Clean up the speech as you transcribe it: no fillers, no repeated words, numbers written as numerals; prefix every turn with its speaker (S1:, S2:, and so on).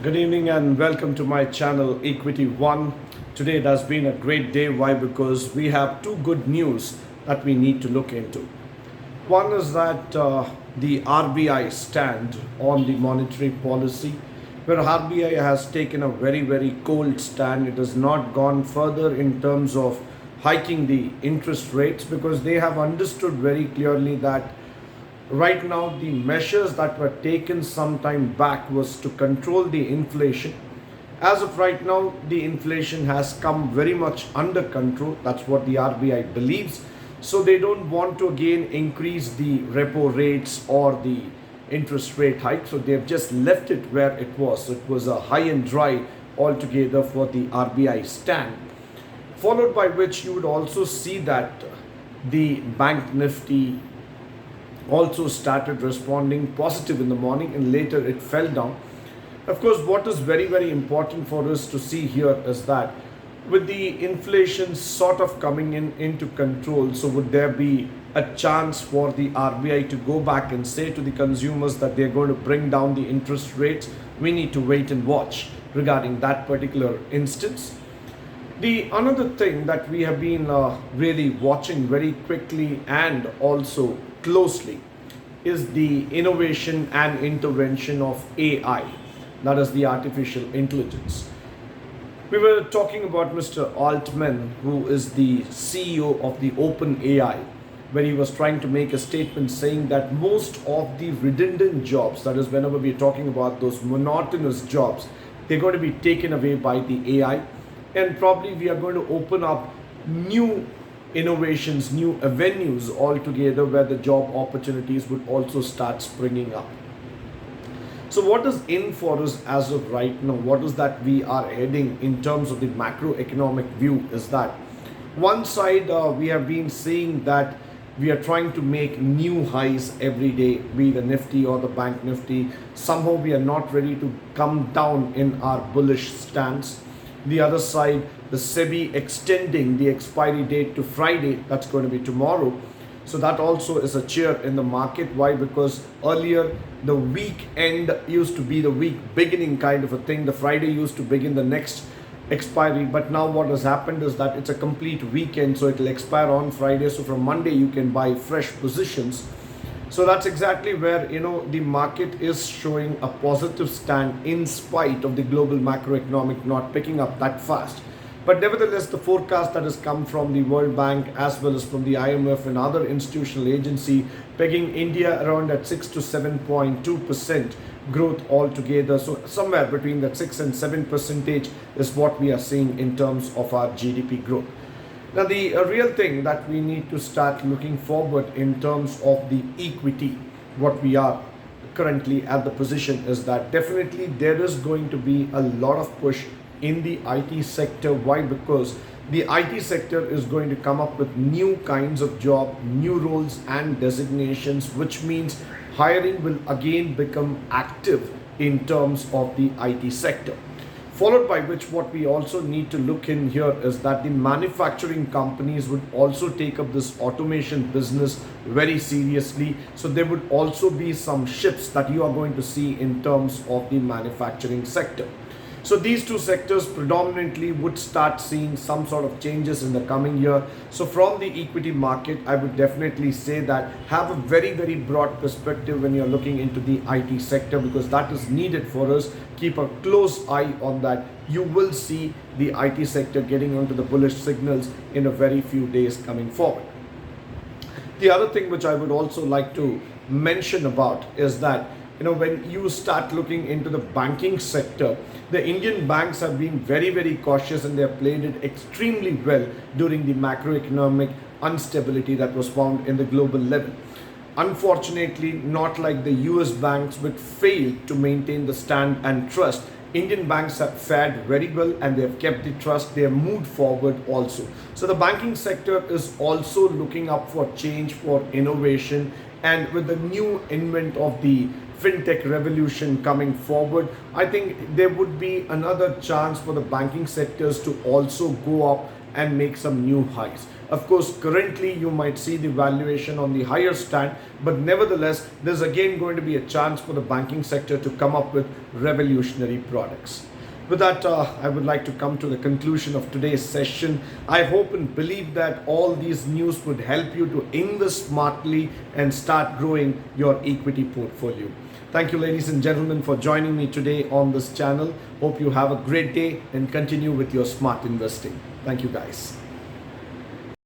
S1: Good evening and welcome to my channel Equity One. Today it has been a great day. Why? Because we have two good news that we need to look into. One is that the RBI stand on the monetary policy, where RBI has taken a very cold stand. It has not gone further in terms of hiking the interest rates because they have understood very clearly that right now the measures that were taken some time back was to control the inflation. As of right now, the inflation has come very much under control. That's what the RBI believes. So they don't want to again increase the repo rates or the interest rate hike. So they've just left it where it was. So it was a high and dry altogether for the RBI stand. Followed by which you would also see that the bank nifty also started responding positive in the morning and later it fell down. Of course, what is very important for us to see here is that with the inflation sort of coming into control, so would there be a chance for the RBI to go back and say to the consumers that they're going to bring down the interest rates? We need to wait and watch regarding that particular instance. The another thing that we have been really watching very quickly and also closely is the innovation and intervention of AI, that is the artificial intelligence. We were talking about Mr. Altman, who is the CEO of the OpenAI, where he was trying to make a statement saying that most of the redundant jobs, that is, whenever we're talking about those monotonous jobs, they're going to be taken away by the AI, and probably we are going to open up new innovations, new avenues altogether where the job opportunities would also start springing up. So, what is in for us as of right now? What is that we are heading in terms of the macroeconomic view? Is that one side we have been seeing that we are trying to make new highs every day, be the Nifty or the Bank Nifty. Somehow we are not ready to come down in our bullish stance. The other side, the SEBI extending the expiry date to Friday, that's going to be tomorrow. So that also is a cheer in the market. Why? Because earlier the weekend used to be the week beginning kind of a thing. The Friday used to begin the next expiry, but now what has happened is that it's a complete weekend, so it will expire on Friday. So from Monday you can buy fresh positions. So that's exactly where the market is showing a positive stand in spite of the global macroeconomic not picking up that fast. But nevertheless, the forecast that has come from the World Bank as well as from the IMF and other institutional agency pegging India around at 6 to 7.2% growth altogether. So somewhere between that 6 and 7% is what we are seeing in terms of our GDP growth. Now, the real thing that we need to start looking forward in terms of the equity, what we are currently at the position is that definitely there is going to be a lot of push in the IT sector. Why? Because the IT sector is going to come up with new kinds of job, new roles and designations, which means hiring will again become active in terms of the IT sector. Followed by which, what we also need to look in here is that the manufacturing companies would also take up this automation business very seriously. So there would also be some shifts that you are going to see in terms of the manufacturing sector. So these two sectors predominantly would start seeing some sort of changes in the coming year. So from the equity market, I would definitely say that have a very broad perspective when you're looking into the IT sector, because that is needed for us. Keep a close eye on that. You will see the IT sector getting onto the bullish signals in a very few days coming forward. The other thing which I would also like to mention about is that when you start looking into the banking sector, the Indian banks have been very cautious and they have played it extremely well during the macroeconomic instability that was found in the global level. Unfortunately, not like the US banks which failed to maintain the stand and trust. Indian banks have fared very well and they have kept the trust. They have moved forward also. So the banking sector is also looking up for change, for innovation, and with the new invent of the fintech revolution coming forward, I think there would be another chance for the banking sectors to also go up and make some new highs. Of course, currently you might see the valuation on the higher stand, but nevertheless, there's again going to be a chance for the banking sector to come up with revolutionary products. With that, I would like to come to the conclusion of today's session. I hope and believe that all these news would help you to invest smartly and start growing your equity portfolio. Thank you, ladies and gentlemen, for joining me today on this channel. Hope you have a great day and continue with your smart investing. Thank you, guys.